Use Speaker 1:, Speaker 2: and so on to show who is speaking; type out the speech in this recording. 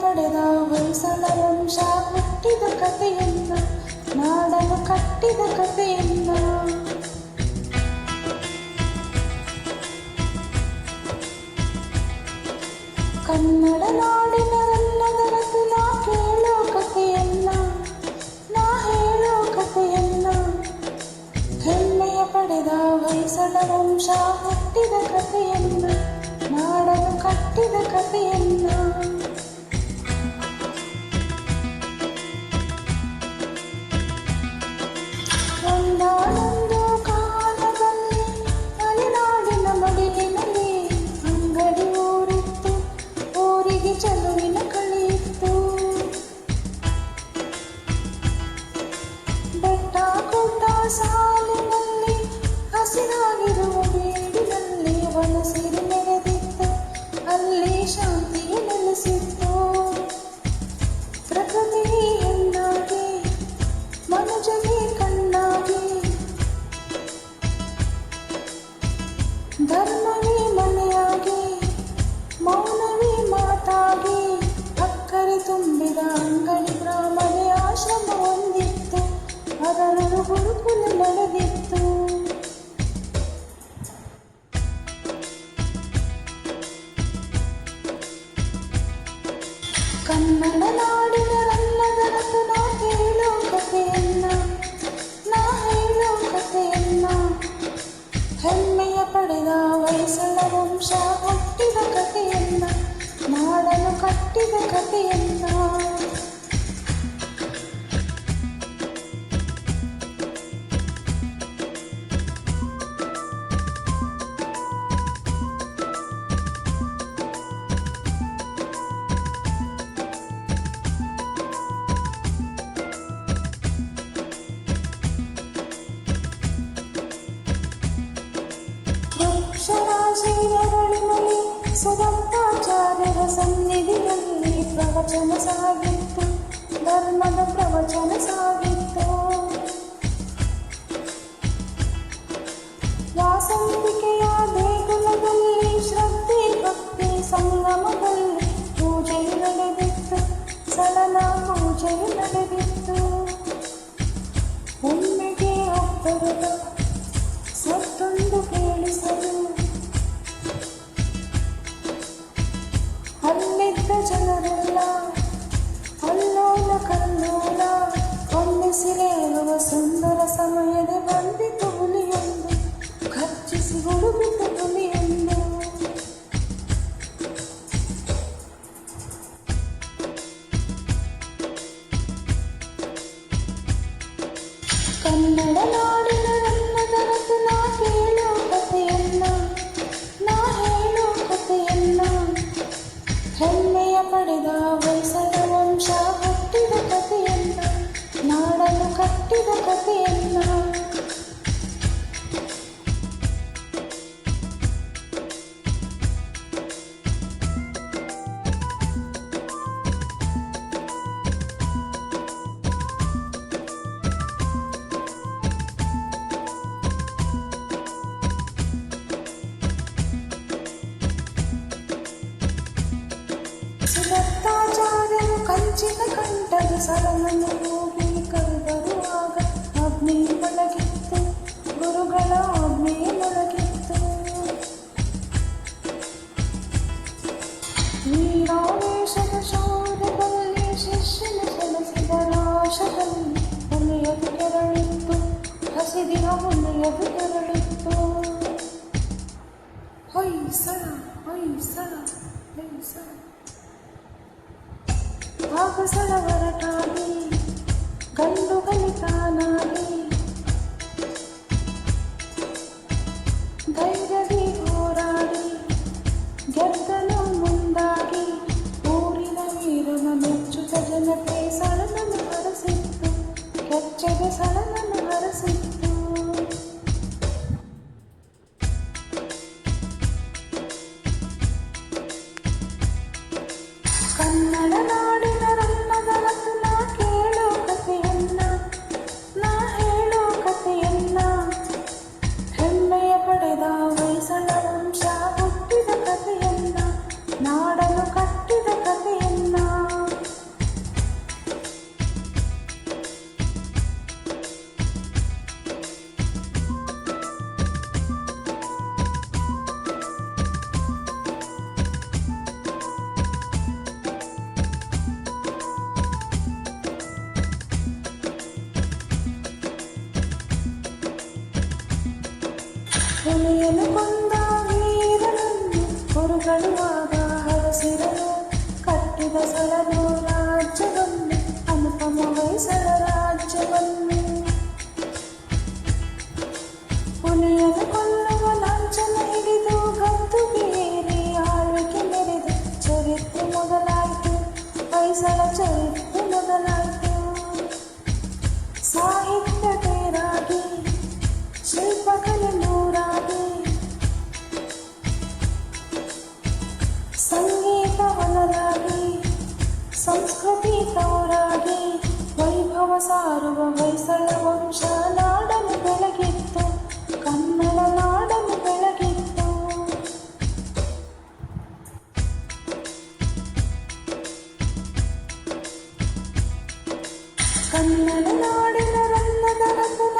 Speaker 1: ಪಡೆದ ಹೊಯ್ಸಳ ವಂಶ ಹುಟ್ಟಿದ ಕಥೆಯನ್ನ, ನಾಡನ್ನು ಕಟ್ಟಿದ ಕಥೆಯನ್ನ. ಕನ್ನಡ ನಾಡಿನ ರನ್ನದರತು ನಾ ಕೇಳೋ ಕಥೆಯನ್ನ, ನಾ ಹೇಳೋ ಕಥೆಯನ್ನ. ಹೆಮ್ಮೆಯ ಪಡೆದ ಹೊಯ್ಸಳ ವಂಶ ಹುಟ್ಟಿದ ಕಥೆಯನ್ನ, ನಾಡನ್ನು ಕಟ್ಟಿದ ಕಥೆಯನ್ನ. ಒಂದಾನೊಂದು ಕಾಲದಲ್ಲಿ ಮಲೆನಾಡಿನ ಮಡಿಲಿನಲ್ಲಿ ಅಂಗಡಿ ಊರಿತ್ತು, ಊರಿಗೆ ಚಲುವಿನ ಕಳೆಯಿತ್ತು. ಬೆಟ್ಟ ಗುಡ್ಡ ಸಾಲಿನಲ್ಲಿ ಹಸಿರಾಗಿರುವ ಬೀಡಿನಲ್ಲಿ ವನಸಿರಿ ನೆರೆದಿತ್ತು, ಅಲ್ಲಿ ಶಾಂತಿಯು ನೆಲೆಸಿತ್ತು. ಪ್ರಕೃತಿ ಹೆಣ್ಣಾಗಿ ಮನುಜನೇ ಕಣ್ಣಾಗಿ, ಧರ್ಮವೇ ಮನೆಯಾಗಿ ಮೌನವೇ ಮಾತಾಗಿ, ಅಕ್ಕರೆ ತುಂಬಿದ ಅಂಗಡಿ ಗ್ರಾಮವೇ ಆಶ್ರಮ ಹೊಂದಿತ್ತು, ಅದರ ಗುರುಕುಲ ನಡೆದಿತ್ತು. ಕನ್ನಡ ನಾಡಿನ ರನ್ನದರತು ನಾ ಕೇಳೋ ಕಥೆಯನ್ನ, ನಾ ಹೇಳೋ ಕಥೆಯನ್ನ. ಹೆಮ್ಮೆಯ ಪಡೆದ ಹೊಯ್ಸಳ ವಂಶ ಹುಟ್ಟಿದ ಕಥೆಯನ್ನ, ನಾಡನ್ನು ಕಟ್ಟಿದ ಕಥೆಯನ್ನ. ವೃಕ್ಷರಾಶಿಯರಳಿನಲ್ಲಿ ಸುಗಂಧಾಚಾರ್ಯರ ಸನ್ನಿಧಿಯಲ್ಲಿ ಪ್ರವಚನ ಸಾಗಿತ್ತು, ಧರ್ಮದ ಪ್ರವಚನ ಸಾಗಿತ್ತು. ವಾಸಂತಿಕೆಯ ದೇಗುಲದಲ್ಲಿ ಶ್ರದ್ಧೆ ಭಕ್ತಿ ಸಂಗಮದಲ್ಲಿ ಪೂಜೆಯು ನಡೆದಿತ್ತು, ಸಲನ ಪೂಜೆಯು ನಡೆದಿತ್ತು. ಒಮ್ಮೆಗೆ ಒಬ್ಬರದ ಸತ್ತೊಂದು ಕೇಳಿಸಲು ಅಲ್ಲಿದ್ದ ಜನರೆಲ್ಲ ಅಲ್ಲೋಲ ಕಲ್ಲೋಲ, ಒಮ್ಮೆಸಿರೇಳುವ ಸುಂದರ ಸಮಯದ ಬಂದಿತು ಹುಲಿಯೊಂದು, ಖರ್ಚಿಸಿ ಹುಡುಗಿತು ಹುಲಿಯೊಂದು. ಕನ್ನಡ ನಾಡಿನ ರನ್ನದರತು ನಾ ಕೇಳೋ ಕಥೆಯನ್ನ, ನಾ ಹೇಳೋ ಕಥೆಯನ್ನ. ಹೆಮ್ಮೆಯ ಪಡೆದ ಹೊಯ್ಸಳ ವಂಶ ಹುಟ್ಟಿದ ಕಥೆಯನ್ನ, ನಾಡನ್ನು ಕಟ್ಟಿದ ಕಥೆಯನ್ನ. ಸುದತ್ತಾಚಾರ್ಯರು ಕಂಚಿನ ಕಂಠದ ಸರನನ್ನು ಹೋಗಿ ಕರೆದರುವಾಗ ಅಗ್ನಿ ಮೊಳಗಿತ್ತು, ಗುರುಗಳ ಅಗ್ನಿ ಮೊಳಗಿತ್ತು. ವೀರಾವೇಶದ ಶೌರ್ಯದಲ್ಲಿ ಶಿಷ್ಯನ ಸೆಲೆಸಿದ ರಾಶದಲ್ಲಿ ಹುಲಿಯದು ಕೆರಳಿತ್ತು, ಹಸಿದಿನ ಹುಲಿಯದು ಕೆರಳಿತ್ತು. ಹೊಯ್ಸಳ ಹೊಯ್ಸಳ ಹೊಯ್ಸಳ ಆಗಸಳ ಹೊರಟಾಗಿ ಗಂಡು ಗಲಿತಾನಾಗಿ, ಧೈರ್ಯದಿ ಹೋರಾಡಿ ಗೆದ್ದಲು ಮುಂದಾಗಿ, ಊರಿನ ವೀರನ ಮೆಚ್ಚುತ ಜನತೆ ಸಳನನ್ನು ಹರಸಿತ್ತು, ಕೆಚ್ಚಗೆ ಸಳನನ್ನು ಹರಸಿತ್ತು. ಕನ್ನಡ ನಾಡಿನ ರನ್ನದರತು ನಾ ಕೇಳೋ ಕಥೆಯನ್ನ, ನಾ ಹೇಳೋ ಕಥೆಯನ್ನ. ಹೆಮ್ಮೆಯ ಪಡೆದ ಹೊಯ್ಸಳ ವಂಶ ಹುಟ್ಟಿದ ಕಥೆಯನ್ನ, ನಾಡನ್ನು ಕಟ್ಟಿದ ಕಥೆಯನ್ನ. ಹುಲಿಯನ್ನು ಕೊಂದ ವೀರನನ್ನು ಕುರುಗಳುವಾಗ ಹರಸಿರಲು ಕಟ್ಟಿದ ಸಳನು ರಾಜ್ಯವನ್ನು ಅನುಪಮ ಹೊಯ್ಸಳ ರಾಜ್ಯವನ್ನು ಹುಲಿಯನ್ನು ಕೊಲ್ಲುವ ಲಾಂಛನ ಹಿಡಿದು ಗದ್ದುಗೇರಿ ಆಳ್ವಿಕೆ ಮೆರೆದು ಚರಿತ್ರೆ ಮೊದಲಾಯಿತು ಹೊಯ್ಸಳ ಚರಿತ್ರೆ ಮೊದಲಾಯಿತು ಸಾಹಿತ್ಯ ತೇರಾಗಿ ಶಿಲ್ಪಕಲೆ ನೂರಾಗಿ ಸಂಗೀತ ಹೊನಲಾಗಿ ಸಂಸ್ಕೃತಿ ತವರಾಗಿ ವೈಭವ ಸಾರುವ ಹೊಯ್ಸಳ ವಂಶ ನಾಡನ್ನು ಬೆಳಗಿತ್ತು ಕನ್ನಡ ನಾಡನ್ನು ಬೆಳಗಿತ್ತು ಕನ್ನಡ ನಾಡಿನ ರತ್ನದ ರತ್ನ